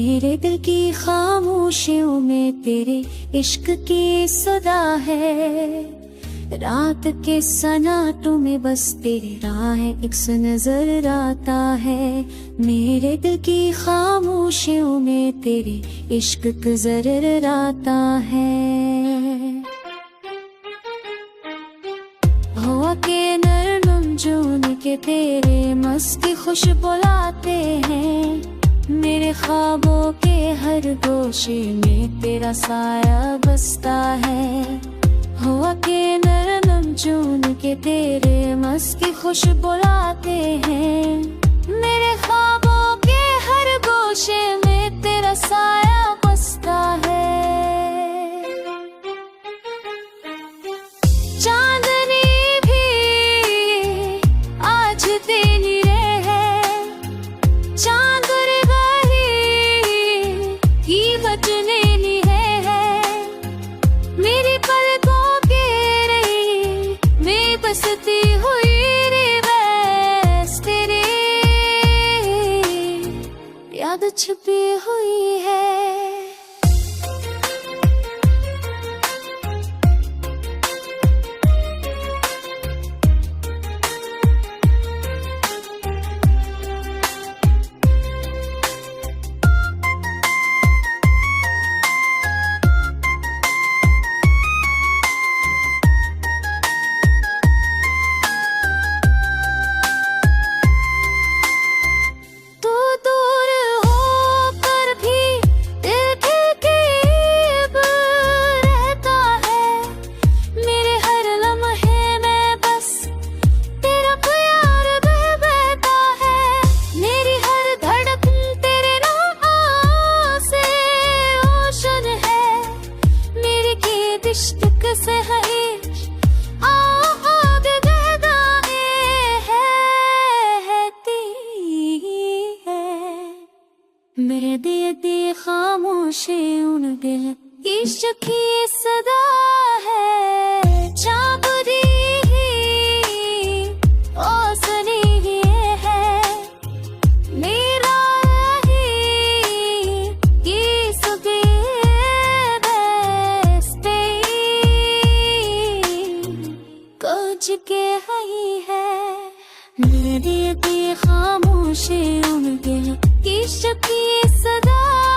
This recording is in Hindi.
मेरे दिल की खामोशियों में तेरे इश्क की सदा है। रात के सन्नाटों में बस तेरी राह एक सा नजर आता है। मेरे दिल की खामोशियों में तेरे इश्क का जरूर आता है। हवा के नरम जून के तेरे मस्ती खुश बुलाते हैं। मेरे ख्वाबों के हर गोशे में तेरा साया बसता है। हवा के नरम जून के तेरे मस्ती खुश बुलाते हैं। मेरे ख्वाबों के हर गोशे में तेरा साया बसता है। चांदनी भी आज तेरी है, चांद बचने है। मेरी पलकों के रही मैं बसती हुई रे बस तेरे याद छुपी हुई है। से है आग मेरे दिए खामोशी उन दिल इश्क की सदा है। चाप दी ओ सुनी है मेरा ही ये सुबह कुछ के है। मेरे दिए खामोशी उन दिल इश्क की सदा